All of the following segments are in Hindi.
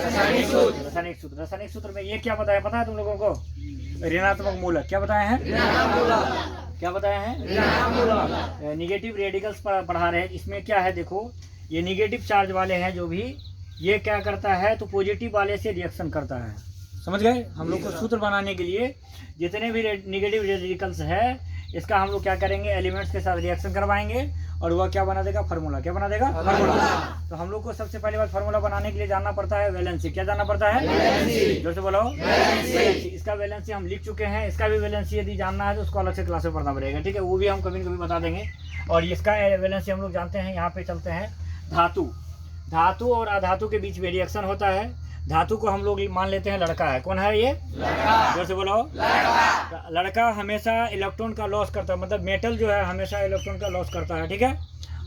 रासायनिक सूत्र में ये क्या बताया, पता है तुम लोगों को? ऋणात्मक मूलक। क्या बताए हैं? क्या बताए हैं? निगेटिव रेडिकल्स पढ़ा रहे हैं। इसमें क्या है देखो, ये निगेटिव चार्ज वाले हैं जो भी, ये क्या करता है तो पॉजिटिव वाले से रिएक्शन करता है। समझ गए? हम लोग को सूत्र बनाने के लिए जितने भी निगेटिव रेडिकल्स है, इसका हम लोग क्या करेंगे, एलिमेंट्स के साथ रिएक्शन करवाएंगे और वह क्या बना देगा, फार्मूला। क्या बना देगा? फार्मूला। तो हम लोग को सबसे पहली बात फार्मूला बनाने के लिए जानना पड़ता है वैलेंसी। क्या जानना पड़ता है? जोर से बोलो, वैलेंसी। इसका वैलेंसी हम लिख चुके हैं, इसका भी वैलेंसी यदि जानना है तो उसको अलग से क्लास में पढ़ना पड़ेगा, ठीक है? वो भी हम कभी कभी बता देंगे। और इसका वैलेंसी हम लोग जानते हैं। यहाँ पे चलते हैं, धातु और अधातु के बीच में रिएक्शन होता है। धातु को हम लोग मान लेते हैं लड़का है। कौन है ये? जोर से बोलो, लड़का हमेशा इलेक्ट्रॉन का लॉस करता है, मतलब मेटल जो है हमेशा इलेक्ट्रॉन का लॉस करता है, ठीक है?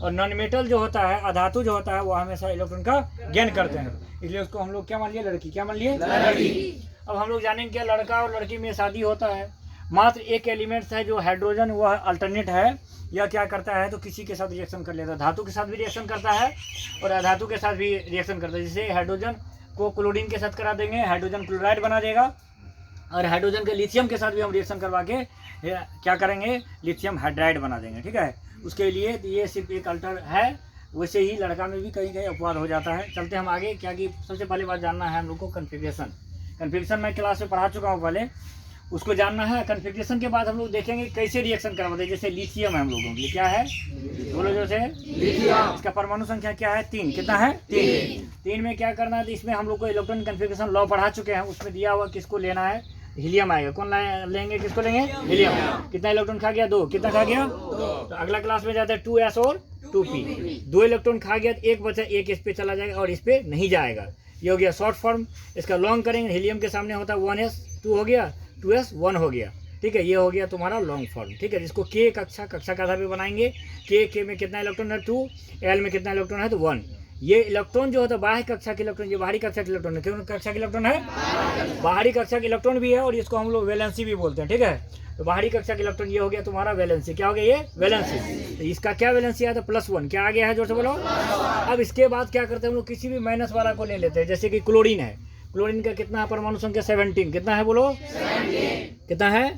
और नॉन मेटल जो होता है, अधातु जो होता है, वो हमेशा इलेक्ट्रॉन का गेन करते हैं। इसलिए उसको हम लोग क्या मान लिए? लड़की। क्या मान लिए? लड़की। अब हम लोग जानेंगे क्या लड़का और लड़की में शादी होता है। मात्र एक एलिमेंट्स है जो हाइड्रोजन, वह अल्टरनेट है। यह क्या करता है तो किसी के साथ रिएक्शन कर लेता है। धातु के साथ भी रिएक्शन करता है और अधातु के साथ भी रिएक्शन करता है। जैसे हाइड्रोजन को क्लोरीन के साथ करा देंगे, हाइड्रोजन क्लोराइड बना देगा। और हाइड्रोजन के लिथियम के साथ भी हम रिएक्शन करवा के क्या करेंगे, लिथियम हाइड्राइड बना देंगे, ठीक है? उसके लिए ये सिर्फ एक अल्टर है। वैसे ही लड़का में भी कहीं कहीं अपवाद हो जाता है। चलते हम आगे, क्या कि सबसे पहली बात जानना है हम लोग को कन्फिग्रेशन मैं क्लास में पढ़ा चुका हूँ पहले, उसको जानना है। कन्फिग्रेशन के बाद हम लोग देखेंगे कैसे रिएक्शन करवाते हैं। जैसे लिथियम है हम लोगों के लिए, क्या है बोलो जो से, लिथियम। इसका परमाणु संख्या क्या है? 3। कितना है? 3 में क्या करना है तो इसमें हम लोग को इलेक्ट्रॉन कन्फिग्रेशन लॉ पढ़ा चुके हैं। उसमें दिया हुआ किसको लेना है, हीलियम आएगा। कौन लेंगे, किसको लेंगे? हीलियम। कितना इलेक्ट्रॉन खा गया? 2। कितना खा गया? 2। तो अगला क्लास में जाता है 2s और 2p। 2 इलेक्ट्रॉन खा गया तो एक बचा, एक इस पे चला जाएगा और इस पे नहीं जाएगा। ये हो गया शॉर्ट फॉर्म। इसका लॉन्ग करेंगे, हीलियम के सामने होता है 1s, 2 हो गया, 2s 1 हो गया, ठीक है? ये हो गया तुम्हारा लॉन्ग फॉर्म, ठीक है? जिसको के कक्षा के आधार पे बनाएंगे। के में कितना इलेक्ट्रॉन है? 2। एल में कितना इलेक्ट्रॉन है? तो 1। ये इलेक्ट्रॉन जो होता है बाह्य कक्षा के इलेक्ट्रॉन, ये बाहरी कक्षा के इलेक्ट्रॉन है। क्यों कक्षा के इलेक्ट्रॉन है? बाहरी कक्षा के इलेक्ट्रॉन भी है और इसको हम लोग वैलेंसी भी बोलते हैं, ठीक है? तो बाहरी कक्षा के इलेक्ट्रॉन ये हो गया तुम्हारा वैलेंसी। क्या हो गया? ये वैलेंसी। तो इसका क्या वैलेंसी आया था? +1। क्या आ गया है? जोर से बोलो। अब इसके बाद क्या करते हैं हम लोग, किसी भी माइनस वाला को ले लेते हैं। जैसे कि क्लोरीन है, क्लोरीन का कितना है परमाणु संख्या? 17। कितना है बोलो? 17। कितना है?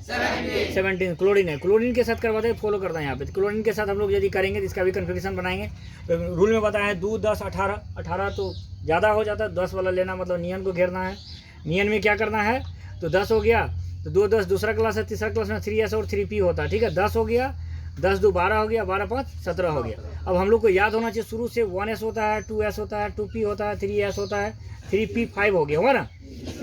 17 क्लोरीन है। क्लोरीन के साथ करवाते हैं, फॉलो करता है यहाँ पे। क्लोरीन के साथ हम लोग यदि करेंगे तो इसका भी कन्फिग्रेशन बनाएंगे। तो रूल में बताया है 2, 10, 18। 18 तो ज़्यादा हो जाता है, 10 वाला लेना मतलब नियन को घेरना है। नियन में क्या करना है तो 10 हो गया तो 2, 10 दूसरा क्लास है। तीसरा क्लास में 3s और 3p होता है, ठीक है? 10 हो गया, 10 2 12 हो गया, 12 5 17 हो गया। अब हम लोग को याद होना चाहिए शुरू से 1s होता है, 2s होता है, 2p होता है, 3s होता है, 3p 5 हो गया, हुआ ना?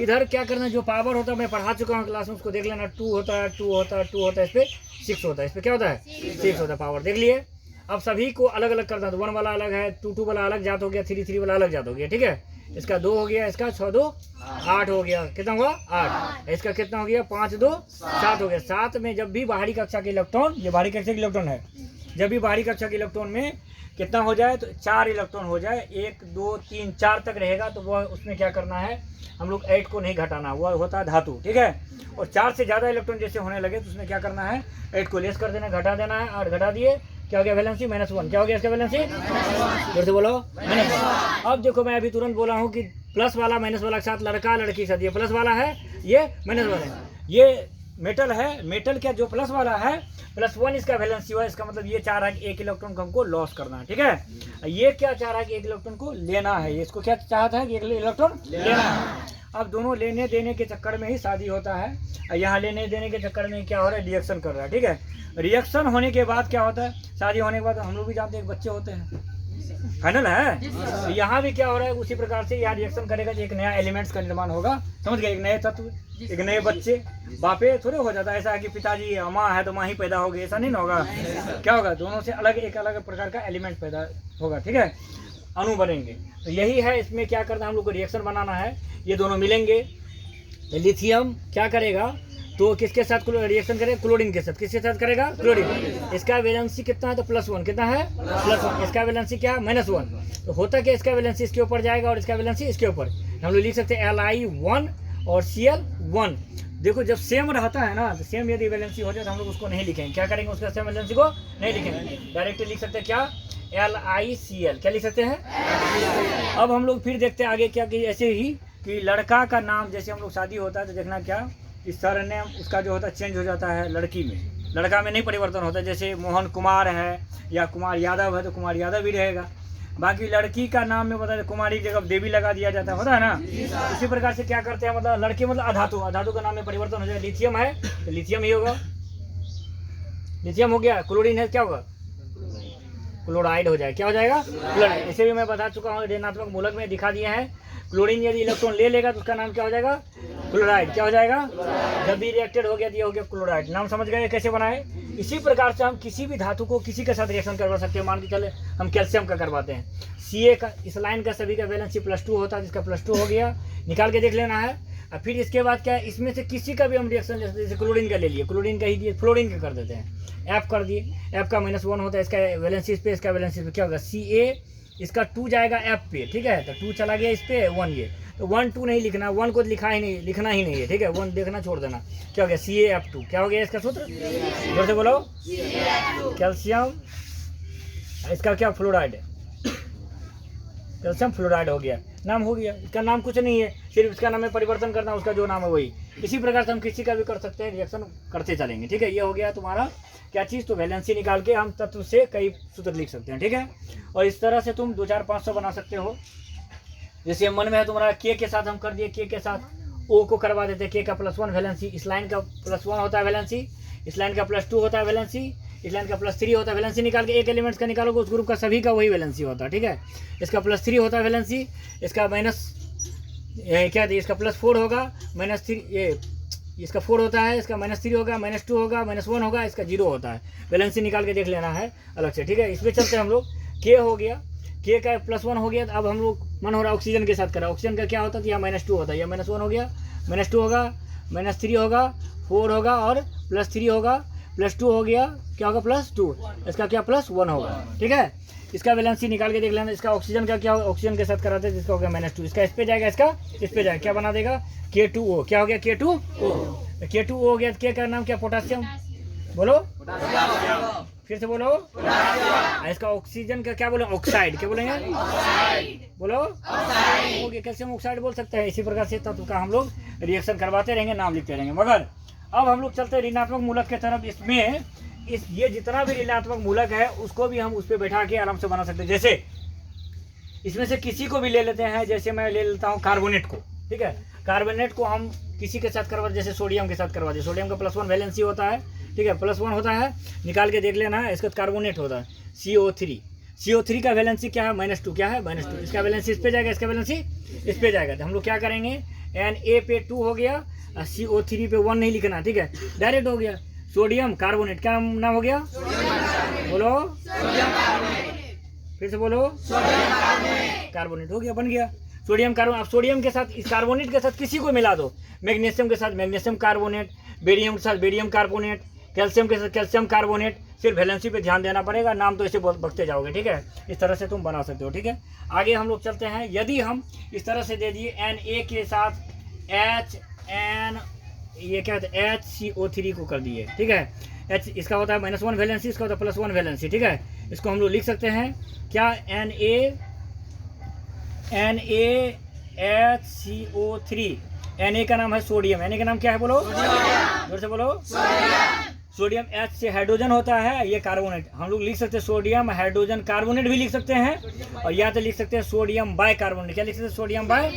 इधर क्या करना, जो पावर होता है मैं पढ़ा चुका हूँ क्लास में, उसको देख लेना। 2 होता है, 2 होता है, 2 होता है, इस पर 6 होता है। इस पर क्या होता है? 6 होता है पावर, देख लिए। अब सभी को अलग अलग करना है। 1 वाला अलग है, 2 वाला अलग जात हो गया, 3 वाला अलग जात हो गया, ठीक है? इसका 2 हो गया, इसका 6 2 8 हो गया। कितना हुआ? 8। इसका कितना हो गया? 5 2 7 हो गया। 7 में जब भी बाहरी कक्षा के इलेक्ट्रॉन, ये बाहरी कक्षा के इलेक्ट्रॉन है, जब भी बाहरी कक्षा के इलेक्ट्रॉन में कितना हो जाए तो 4 इलेक्ट्रॉन हो जाए, 1 2 3 4 तक रहेगा, तो वह उसमें क्या करना है हम लोग 8 को नहीं घटाना, वह होता है धातु, ठीक है? और 4 से ज़्यादा इलेक्ट्रॉन जैसे होने लगे तो उसमें क्या करना है, 8 को लेस कर देना, घटा देना है। और घटा दिए, क्या हो गया? वैलेंसी -1। क्या हो गया इसका वैलेंसी? फिर से बोलो, -1। अब देखो मैं अभी तुरंत बोला हूँ कि प्लस वाला माइनस वाला के साथ, लड़का लड़की के साथ, ये प्लस वाला है, ये माइनस वाला है। ये मेटल है, मेटल क्या जो प्लस वाला है, +1 इसका वैलेंसी हुआ। इसका मतलब ये चाह रहा है कि 1 इलेक्ट्रॉन को हमको लॉस करना है, ठीक है? ये क्या चाह रहा है कि 1 इलेक्ट्रॉन को लेना है। इसको क्या चाहता है कि 1 इलेक्ट्रॉन लेना है। अब दोनों लेने देने के चक्कर में ही शादी होता है। यहाँ लेने देने के चक्कर में क्या हो रहा है, रिएक्शन कर रहा है, ठीक है? रिएक्शन होने के बाद क्या होता है, शादी होने के बाद हम लोग भी जानते हैं बच्चे होते हैं, फाइनल है। तो यहाँ भी क्या हो रहा है, उसी प्रकार से यहाँ रिएक्शन करेगा तो एक नया एलिमेंट्स का निर्माण होगा, समझ गए? एक नए तत्व, एक नए बच्चे। बापे थोड़े हो जाता है ऐसा है कि पिताजी माँ है तो माँ ही पैदा होगी, ऐसा नहीं ना होगा। क्या होगा, दोनों से अलग एक अलग प्रकार का एलिमेंट पैदा होगा, ठीक है? अणु बनेंगे। तो यही है, इसमें क्या करना है, हम लोग को रिएक्शन बनाना है। ये दोनों मिलेंगे तो लिथियम क्या करेगा तो किसके साथ रिएक्शन करेगा? क्लोरीन के साथ। किसके साथ करेगा? क्लोरीन। इसका वैलेंसी कितना है तो +1। कितना है? +1। इसका वैलेंसी क्या है? -1। तो होता क्या, इसका वैलेंसी इसके ऊपर जाएगा और इसका वैलेंसी इसके ऊपर। हम लोग लिख सकते हैं Li1 और Cl1। देखो जब सेम रहता है ना, तो सेम यदि वैलेंसी हो जाए तो हम लोग उसको नहीं लिखेंगे। क्या करेंगे, उसका सेम वैलेंसी को नहीं लिखेंगे, डायरेक्टली लिख सकते हैं क्या, LiCl। क्या लिख सकते हैं? अब हम लोग फिर देखते हैं आगे क्या कि ऐसे ही कि लड़का का नाम, जैसे हम लोग शादी होता है तो देखना क्या, इस सरनेम उसका जो होता है चेंज हो जाता है लड़की में, लड़का में नहीं परिवर्तन होता है। जैसे मोहन कुमार है या कुमार यादव है तो कुमार यादव भी रहेगा। बाकी लड़की का नाम में बता कुमारी की जगह देवी लगा दिया जाता है, होता है ना। इसी प्रकार से क्या करते हैं, मतलब लड़के मतलब अधातु, अधातु का नाम में परिवर्तन हो जाए। लिथियम है तो लिथियम ही होगा, लिथियम हो गया। क्लोरीन है क्या होगा, क्लोराइड हो जाएगा। क्या हो जाएगा, क्लोराइड। इसे भी मैं बता चुका हूँ, ऋणात्मक मूलक में दिखा दिए हैं। क्लोरीन यदि इलेक्ट्रॉन ले लेगा तो उसका नाम क्या हो जाएगा, क्लोराइड। क्या हो जाएगा, जब भी रिएक्टेड हो गया तो ये हो गया क्लोराइड। नाम समझ गए कैसे बनाए। इसी प्रकार से हम किसी भी धातु को किसी के साथ रिएक्शन करवा सकते हैं। मान के चले हम कैल्शियम का करवाते हैं, Ca का, इस लाइन का सभी का वैलेंसी +2 होता है, जिसका +2 हो गया, निकाल के देख लेना है। और फिर इसके बाद क्या है, इसमें से किसी का भी हम रिएक्शन ले सकते हैं। जैसे क्लोरीन का ले लिए, क्लोरीन का ही दिए, फ्लोरीन का कर देते हैं, F कर दिए, F का -1 होता है, इसका वैलेंसी इस पे, इसका वैलेंसी पे क्या होगा, Ca, इसका 2 जाएगा F पे, ठीक है। तो 2 चला गया इस पे, 1 ये, तो 1 2 नहीं लिखना, 1 को लिखा ही नहीं, लिखना ही नहीं है, ठीक है। 1 देखना छोड़ देना। क्या हो गया, CaF2। क्या हो गया इसका सूत्र, जोर से बोलो, कैल्शियम, इसका क्या, फ्लोराइड है, कैल्शियम फ्लोराइड हो गया, नाम हो गया। इसका नाम कुछ नहीं है, सिर्फ इसका नाम में परिवर्तन करना, उसका जो नाम है वही। इसी प्रकार से हम किसी का भी कर सकते हैं, रिएक्शन करते चलेंगे, ठीक है। ये हो गया तुम्हारा क्या चीज़, तो वैलेंसी निकाल के हम तत्व से कई सूत्र लिख सकते हैं, ठीक है। और इस तरह से तुम 2 4 500 बना सकते हो। जैसे मन में है तुम्हारा के साथ हम कर दिए, के साथ O को करवा देते, के का +1 वैलेंसी, इस लाइन का +1 होता है वैलेंसी, इस लाइन का +2 होता है वैलेंसी, इस लाइन का +3 होता है वैलेंसी। निकाल के एक एलिमेंट्स का निकालोगे, उस ग्रुप का सभी का वही वैलेंसी होता है, ठीक है। इसका +3 होता है वैलेंसी, इसका क्या है, इसका +4 होगा, -3, ये इसका 4 होता है, इसका -3 होगा, -2 होगा, -1 होगा, इसका 0 होता है। वैलेंसी निकाल के देख लेना है अलग से, ठीक है। इसमें चलते हैं हम लोग, के हो गया, के का +1 हो गया। तो अब हम लोग मन हो रहा है ऑक्सीजन के साथ करा, ऑक्सीजन का क्या होता है, तो यहाँ -2 होता है, यह -1 हो गया, -2 होगा, -3 होगा, 4 होगा और +3 होगा, +2 हो गया, क्या होगा, +2, इसका क्या +1 होगा, ठीक है। इसका वैलेंसी निकाल के देख लेना। इसका ऑक्सीजन का क्या होगा, ऑक्सीजन के साथ कराते हैं, जिसका हो गया -2, इसका इस पे जाएगा, इसका इस पे जाएगा, क्या बना देगा, K2O। क्या हो गया, K2O, K2O हो गया। के का नाम क्या, पोटासियम, बोलो, फिर से बोलो, इसका ऑक्सीजन का क्या बोले, ऑक्साइड, क्या बोलेंगे, बोलो, हो गया, कैल्शियम ऑक्साइड बोल सकते हैं। इसी प्रकार से तत्व का हम लोग रिएक्शन करवाते रहेंगे, नाम लिखते रहेंगे। मगर अब हम लोग चलते हैं ऋणात्मक मूलक के तरफ। इसमें ये जितना भी ऋणात्मक मूलक है उसको भी हम उस पर बैठा के आराम से बना सकते हैं। जैसे इसमें से किसी को भी ले लेते हैं, जैसे मैं ले लेता हूँ कार्बोनेट को, ठीक है। कार्बोनेट को हम किसी के साथ करवा, जैसे सोडियम के साथ करवा दे, सोडियम का +1 वैलेंसी होता है, ठीक है, +1 होता है, निकाल के देख लेना है। इसका कार्बोनेट होता है CO3, CO3 का वैलेंसी क्या है, -2, क्या है, -2, इसका वैलेंसी इस पे जाएगा, इसका वैलेंसी इस पे जाएगा। तो हम लोग क्या करेंगे, Na पे 2 हो गया, CO3 पे 1 नहीं लिखना, ठीक है, डायरेक्ट हो गया। सोडियम कार्बोनेट, क्या नाम हो गया, बोलो, फिर से बोलो, कार्बोनेट हो गया, बन गया सोडियम कार्बोनेट। अब सोडियम के साथ, इस कार्बोनेट के साथ किसी को मिला दो, मैग्नीशियम के साथ मैग्नीशियम कार्बोनेट, बेरियम के साथ बेरियम कार्बोनेट, कैल्शियम के साथ कैल्शियम कार्बोनेट। सिर्फ वैलेंसी पे ध्यान देना पड़ेगा, नाम तो ऐसे बकते जाओगे, ठीक है। इस तरह से तुम बना सकते हो, ठीक है। आगे हम लोग चलते हैं। यदि हम इस तरह से दे दिए Na के साथ HN, ये क्या होता है, HCO3 को कर दिए, ठीक है। H इसका होता है -1 वैलेंसी, इसका होता है +1 वैलेंसी, ठीक है। इसको हम लोग लिख सकते हैं क्या, NaHCO3। Na का नाम है सोडियम, Na का नाम क्या है, बोलो, जोर से बोलो, सोडियम। H से हाइड्रोजन होता है, ये कार्बोनेट, हम लोग लिख सकते हैं सोडियम हाइड्रोजन कार्बोनेट भी लिख सकते हैं, और या तो लिख सकते हैं सोडियम बाइकार्बोनेट। क्या लिख सकते हैं, सोडियम बाय,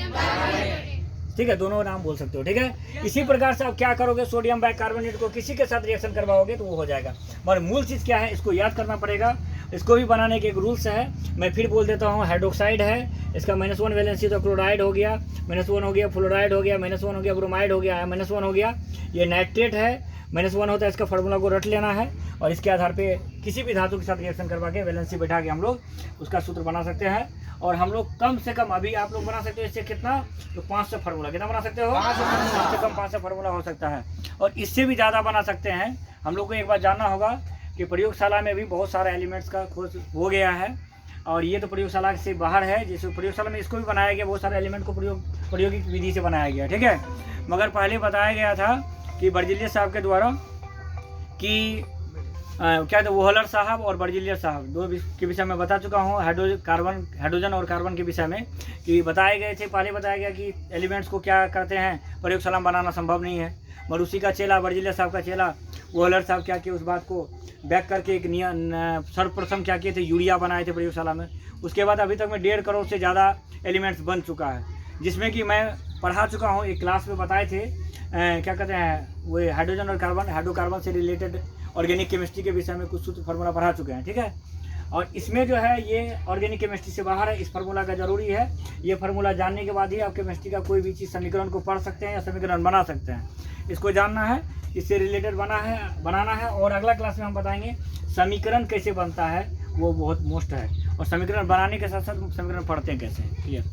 ठीक है, दोनों नाम बोल सकते हो, ठीक है। इसी प्रकार से आप क्या करोगे, सोडियम बाइकार्बोनेट को किसी के साथ रिएक्शन करवाओगे तो वो हो जाएगा। मगर मूल चीज़ क्या है, इसको याद करना पड़ेगा। इसको भी बनाने के एक रूल्स है, मैं फिर बोल देता हूँ। हाइड्रोक्साइड है, इसका -1 वैलेंसी, तो क्लोराइड हो गया, -1 हो गया, फ्लोराइड हो गया, -1 हो गया, ब्रोमाइड हो गया, -1 हो गया। ये नाइट्रेट है, -1 होता है, इसका फार्मूला को रट लेना है, और इसके आधार पे किसी भी धातु के साथ रिएक्शन करवा के वैलेंसी बैठा के हम लोग उसका सूत्र बना सकते हैं। और हम लोग कम से कम, अभी आप लोग बना सकते हो इससे कितना, तो 500 फार्मूला, कितना बना सकते हो, 500 से कम 500 फार्मूला हो सकता है, और इससे भी ज़्यादा बना सकते हैं। हम लोग को एक बार जानना होगा कि प्रयोगशाला में भी बहुत सारे एलिमेंट्स का खोज हो गया है, और ये तो प्रयोगशाला से बाहर है। जैसे प्रयोगशाला में इसको भी बनाया गया, बहुत सारे एलिमेंट को प्रयोगिक विधि से बनाया गया, ठीक है। मगर पहले बताया गया था कि बर्जिलियस साहब के द्वारा कि क्या था वोहलर साहब और बर्जिलियर साहब दो के विषय में बता चुका हूँ। हाइड्रोजन और कार्बन के विषय में कि बताए गए थे, पहले बताया गया कि एलिमेंट्स को क्या करते हैं, प्रयोगशाला में बनाना संभव नहीं है। मगर उसी का चेला, बर्जिलियर साहब का चेला वोहलर साहब क्या किए, उस बात को बैक करके एक सर्वप्रथम क्या किए थे, यूरिया बनाए थे प्रयोगशाला में। उसके बाद अभी तक में 1.5 करोड़ से ज़्यादा एलिमेंट्स बन चुका है, जिसमें कि मैं पढ़ा चुका हूँ, एक क्लास में बताए थे क्या कहते हैं वो हाइड्रोजन और कार्बन, हाइड्रोकार्बन से रिलेटेड ऑर्गेनिक केमिस्ट्री के विषय में कुछ सूत्र फार्मूला पढ़ा चुके हैं, ठीक है। और इसमें जो है ये ऑर्गेनिक केमिस्ट्री से बाहर है, इस फार्मूला का ज़रूरी है। ये फार्मूला जानने के बाद ही आप केमिस्ट्री का कोई भी चीज़ समीकरण को पढ़ सकते हैं या समीकरण बना सकते हैं। इसको जानना है, इससे रिलेटेड बनाना है। और अगला क्लास में हम बताएंगे समीकरण कैसे बनता है, वो बहुत मोस्ट है। और समीकरण बनाने के साथ साथ समीकरण पढ़ते हैं कैसे, क्लियर।